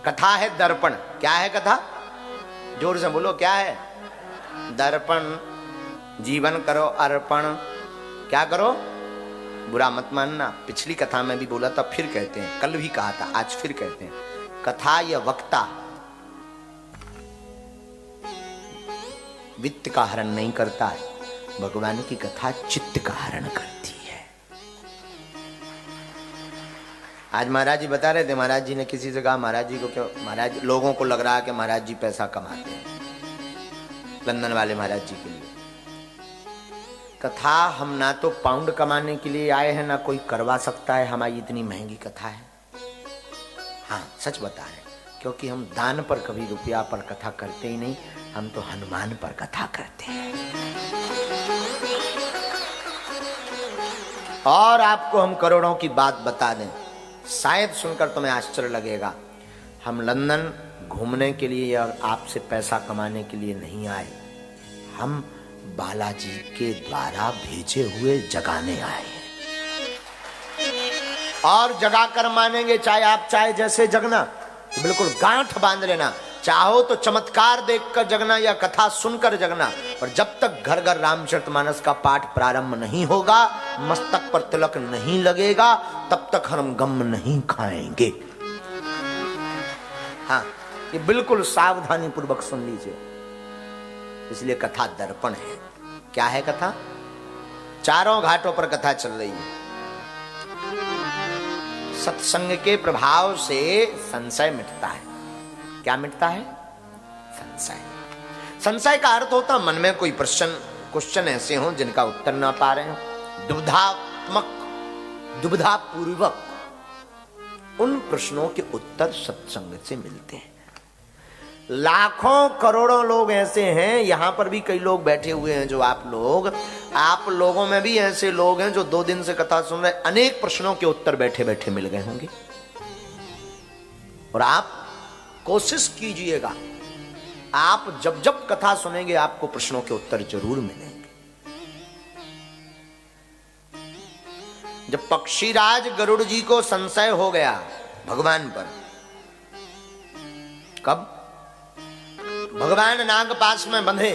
कथा है दर्पण। क्या है कथा? जोर से बोलो, क्या है? दर्पण। जीवन करो अर्पण। क्या करो? बुरा मत मानना, पिछली कथा में भी बोला था, फिर कहते हैं, कल भी कहा था, आज फिर कहते हैं, कथा या वक्ता वित्त का हरण नहीं करता है, भगवान की कथा चित्त का हरण करती है। आज महाराज जी बता रहे थे, महाराज जी ने किसी से कहा, महाराज जी को क्यों, महाराज लोगों को लग रहा है कि महाराज जी पैसा कमाते हैं, लंदन वाले महाराज जी के लिए। कथा हम ना तो पाउंड कमाने के लिए आए हैं, ना कोई करवा सकता है, हमारी इतनी महंगी कथा है। हाँ सच बता रहे, क्योंकि हम दान पर कभी रुपया पर कथा करते ही नहीं, हम तो हनुमान पर कथा करते हैं। और आपको हम करोड़ों की बात बता दें, शायद सुनकर तुम्हें आश्चर्य लगेगा, हम लंदन घूमने के लिए या आपसे पैसा कमाने के लिए नहीं आए, हम बालाजी के द्वारा भेजे हुए जगाने आए हैं। और जगा कर मानेंगे, चाहे आप चाहे जैसे जगना, बिल्कुल गांठ बांध लेना, चाहो तो चमत्कार देखकर जगना या कथा सुनकर जगना, और जब तक घर घर रामचरितमानस का पाठ प्रारंभ नहीं होगा, मस्तक पर तिलक नहीं लगेगा, तब तक हम गम नहीं खाएंगे। हाँ, ये बिल्कुल सावधानी पूर्वक सुन लीजिए। इसलिए कथा दर्पण है। क्या है कथा? चारों घाटों पर कथा चल रही है। सत्संग के प्रभाव से संशय मिटता है। क्या मिटता है? संशय। संशय का अर्थ होता मन में कोई क्वेश्चन ऐसे हो जिनका उत्तर ना पा रहे हो, दुविधापूर्वक उन प्रश्नों के उत्तर सत्संग से मिलते हैं। लाखों करोड़ों लोग ऐसे हैं, यहां पर भी कई लोग बैठे हुए हैं जो आप लोगों में भी ऐसे लोग हैं जो 2 दिन से कथा सुन रहे, अनेक प्रश्नों के उत्तर बैठे बैठे मिल गए होंगे। और आप कोशिश कीजिएगा, आप जब जब कथा सुनेंगे आपको प्रश्नों के उत्तर जरूर मिलेंगे। जब पक्षीराज गरुड़ जी को संशय हो गया भगवान पर, कब? भगवान नागपाश में बंधे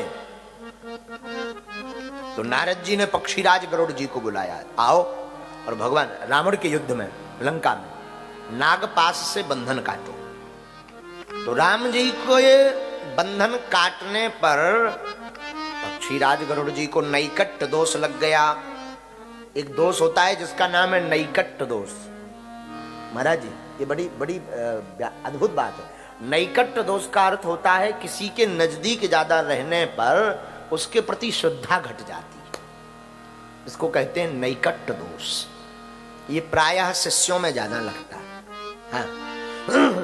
तो नारद जी ने पक्षीराज गरुड़ जी को बुलाया, आओ, और भगवान रावण के युद्ध में लंका में नागपाश से बंधन काटो। तो राम जी को ये बंधन काटने पर पक्षीराज गरुड़ जी को नैकट्ट दोष लग गया। एक दोष होता है जिसका नाम है नैकट्ट दोष। महाराज जी, ये बड़ी बड़ी अद्भुत बात है। नैकट्ट दोष का अर्थ होता है किसी के नजदीक ज्यादा रहने पर उसके प्रति श्रद्धा घट जाती है, इसको कहते हैं नैकट्ट दोष। ये प्रायः शिष्यों में ज्यादा लगता है। हाँ,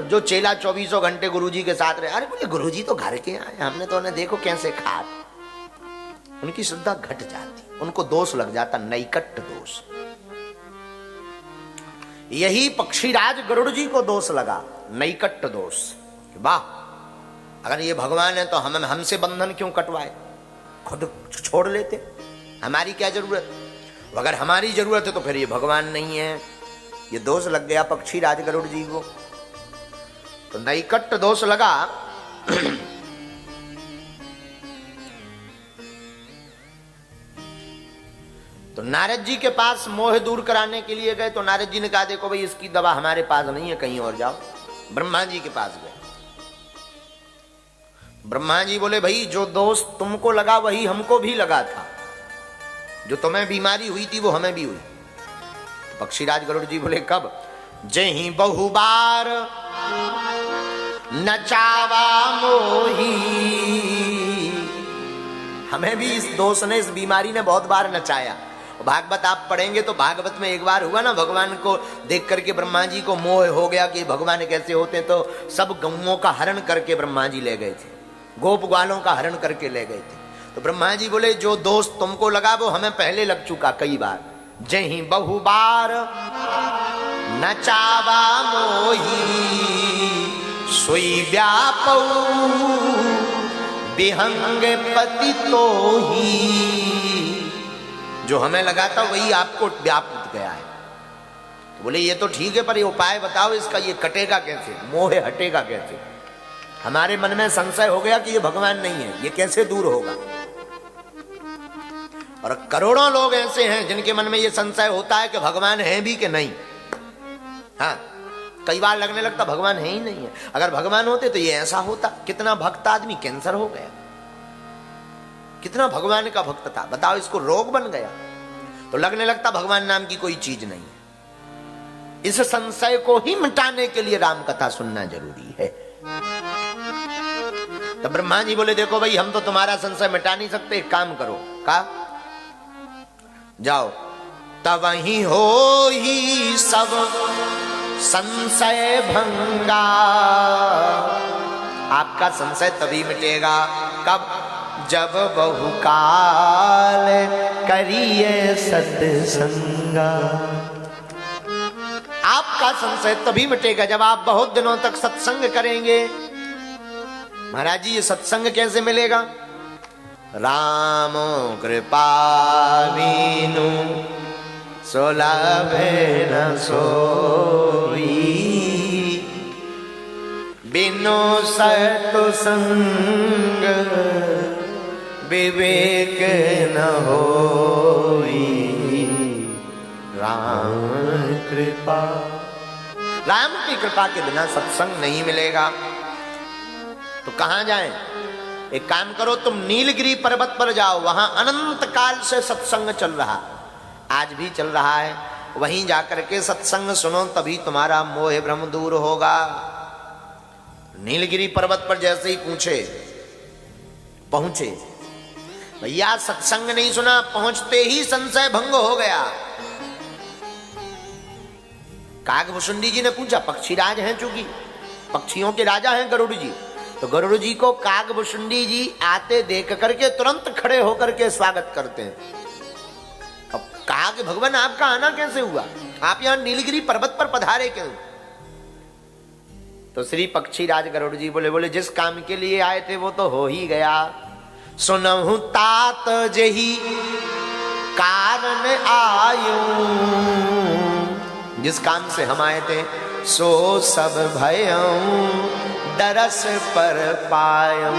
जो चेला 24 घंटे गुरुजी के साथ रहे, अरे बोले गुरुजी तो घर के आए, हमने तो उन्हें देखो कैसे खा, उनकी श्रद्धा घट जाती, उनको दोष लग जाता, नैकट्ट दोष। यही पक्षीराज गरुड़ जी को दोष लगा, नैकट्ट दोष। वाह, अगर ये भगवान है तो हमसे बंधन क्यों कटवाए, खुद छोड़ लेते, हमारी क्या जरूरत? अगर हमारी जरूरत है तो फिर ये भगवान नहीं है। ये दोष लग गया पक्षीराज गरुड़ जी को, तो नैकट्ट दोष लगा। तो नारद जी के पास मोह दूर कराने के लिए गए, तो नारद जी ने कहा, देखो भाई इसकी दवा हमारे पास नहीं है, कहीं और जाओ। ब्रह्मा जी के पास गए। ब्रह्मा जी बोले, भाई जो दोष तुमको लगा वही हमको भी लगा था, जो तुम्हें बीमारी हुई थी वो हमें भी हुई। तो पक्षीराज गरुड़ जी बोले, कब? जहीं बहुबार नचावा मोही, हमें भी इस दोष ने, इस बीमारी ने बहुत बार नचाया। भागवत आप पढ़ेंगे तो भागवत में एक बार हुआ ना, भगवान को देख करके ब्रह्मा जी को मोह हो गया कि भगवान कैसे होते, तो सब गौओं का हरण करके ब्रह्मा जी ले गए थे, गोप ग्वालों का हरण करके ले गए थे। तो ब्रह्मा जी बोले, जो दोष तुमको लगा वो हमें पहले लग चुका कई बार। जहीं बहुबार नचावा मोही, सोई व्यापौ विहंग पति तो ही, जो हमें लगा था वही आपको व्याप्त गया है। बोले ये तो ठीक है, पर ये उपाय बताओ इसका, ये कटेगा कैसे, मोह हटेगा कैसे? हमारे मन में संशय हो गया कि ये भगवान नहीं है, ये कैसे दूर होगा? और करोड़ों लोग ऐसे हैं जिनके मन में ये संशय होता है कि भगवान है भी कि नहीं। हाँ, कई बार लगने लगता भगवान है ही नहीं है, अगर भगवान होते तो ये ऐसा होता। कितना भक्त आदमी कैंसर हो गया, कितना भगवान का भक्त था, बताओ इसको रोग बन गया। तो लगने लगता भगवान नाम की कोई चीज नहीं है। इस संशय को ही मिटाने के लिए राम कथा सुनना जरूरी है। तो ब्रह्मा जी बोले देखो भाई, हम तो तुम्हारा संशय मिटा नहीं सकते, एक काम करो। का जाओ, तब ही हो ही सब संशय भंगा। आपका संशय तभी मिटेगा कब? जब बहुकाल करिए सत्संगा। आपका संशय तभी मिटेगा जब आप बहुत दिनों तक सत्संग करेंगे। महाराज जी, ये सत्संग कैसे मिलेगा? राम कृपा वीनु सुलभे न सोई, बिनु सत्संग विवेक न होई। राम कृपा, राम की कृपा के बिना सत्संग नहीं मिलेगा। तो कहां जाएं? एक काम करो, तुम नीलगिरी पर्वत पर जाओ, वहां अनंत काल से सत्संग चल रहा, आज भी चल रहा है। वहीं जाकर के सत्संग सुनो, तभी तुम्हारा मोह भ्रम दूर होगा। नीलगिरी पर्वत पर जैसे ही पहुंचे भैया, सत्संग नहीं सुना, पहुंचते ही संशय भंग हो गया। कागभूषुंडी जी ने पूछा, पक्षीराज हैं चूंकि पक्षियों के राजा हैं गरुड़ जी, तो गरुड़ जी को कागभूषुंडी जी आते देख करके तुरंत खड़े होकर के स्वागत करते हैं। अब कहा कि भगवान आपका आना कैसे हुआ, आप यहां नीलगिरी पर्वत पर पधारे क्यों? तो श्री पक्षीराज गरुड़ जी बोले जिस काम के लिए आए थे वो तो हो ही गया। सुनहु तात जही कारण आयो, जिस काम से हम आए थे सो सब भयं दरस पर पायं।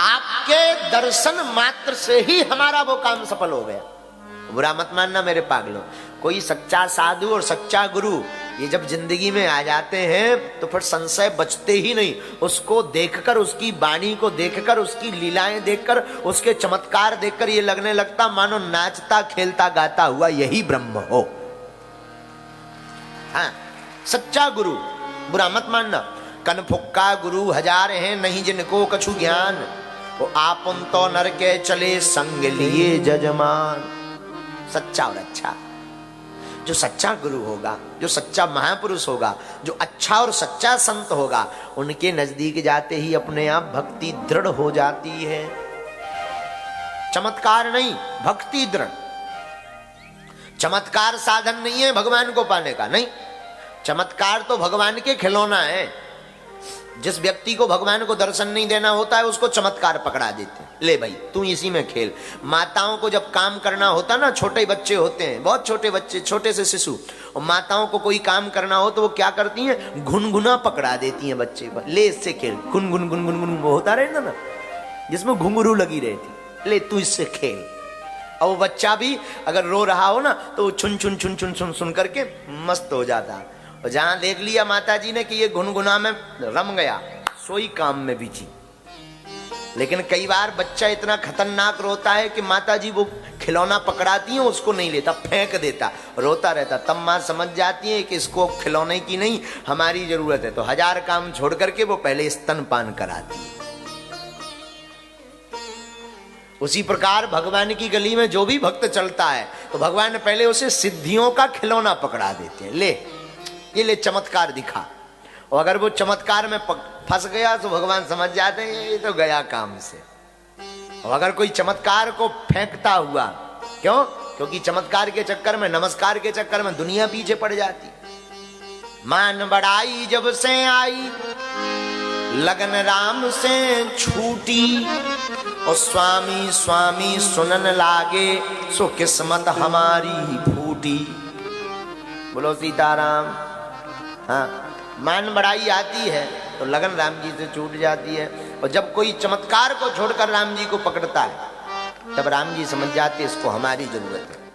आपके दर्शन मात्र से ही हमारा वो काम सफल हो गया। बुरा मत मानना मेरे पागलों, कोई सच्चा साधु और सच्चा गुरु ये जब जिंदगी में आ जाते हैं तो फिर संशय बचते ही नहीं। उसको देखकर, उसकी वाणी को देखकर, उसकी लीलाएं देखकर, उसके चमत्कार देखकर ये लगने लगता मानो नाचता खेलता गाता हुआ यही ब्रह्म हो। हाँ, सच्चा गुरु, बुरा मत मानना। कन फुक्का गुरु हजार हैं, नहीं जिनको कछु ज्ञान, वो आपन तो नर के चले संग लिए जजमान। सच्चा और अच्छा, जो सच्चा गुरु होगा, जो सच्चा महापुरुष होगा, जो अच्छा और सच्चा संत होगा, उनके नजदीक जाते ही अपने आप भक्ति दृढ़ हो जाती है। चमत्कार नहीं, भक्ति दृढ़। चमत्कार साधन नहीं है भगवान को पाने का, नहीं। चमत्कार तो भगवान के खिलौना है। जिस व्यक्ति को भगवान को दर्शन नहीं देना होता है उसको चमत्कार पकड़ा देते हैं, ले भाई तू इसी में खेल। माताओं को जब काम करना होता ना, छोटे बच्चे होते हैं, बहुत छोटे बच्चे, छोटे से शिशु, और माताओं को कोई काम करना हो तो वो क्या करती हैं, घुनघुना पकड़ा देती हैं बच्चे पर, ले इससे खेल। गुनगुन गुनगुन गुन वो होता रहता ना जिसमें घुंघरू लगी रहती, ले तू इससे खेल। और वो बच्चा भी अगर रो रहा हो ना तो वो छुन छुन छुन छुन सुन सुन करके मस्त हो जाता। और जहां देख लिया माता जी ने कि ये गुनगुना में रम गया, सोई काम में बिजी। लेकिन कई बार बच्चा इतना खतरनाक रोता है कि माता जी वो खिलौना पकड़ाती है, उसको नहीं लेता, फेंक देता, रोता रहता। तब माँ समझ जाती है कि इसको खिलौने की नहीं हमारी जरूरत है, तो हजार काम छोड़ करके वो पहले स्तनपान कराती है। उसी प्रकार भगवान की गली में जो भी भक्त चलता है तो भगवान पहले उसे सिद्धियों का खिलौना पकड़ा देते हैं, ले ये ले चमत्कार दिखा। और अगर वो चमत्कार में फंस गया तो भगवान समझ जाते हैं ये तो गया काम से। और अगर कोई चमत्कार को फेंकता हुआ, क्यों? क्योंकि चमत्कार के चक्कर में, नमस्कार के चक्कर में दुनिया पीछे पड़ जाती। मान बढ़ाई जब से आई, लगन राम से छूटी, और स्वामी स्वामी सुनन लागे, सो किस्मत हमारी फूटी। बोलो सीताराम। हाँ, मान बढ़ाई आती है तो लगन राम जी से छूट जाती है, और जब कोई चमत्कार को छोड़कर राम जी को पकड़ता है तब राम जी समझ जाते इसको हमारी जरूरत है।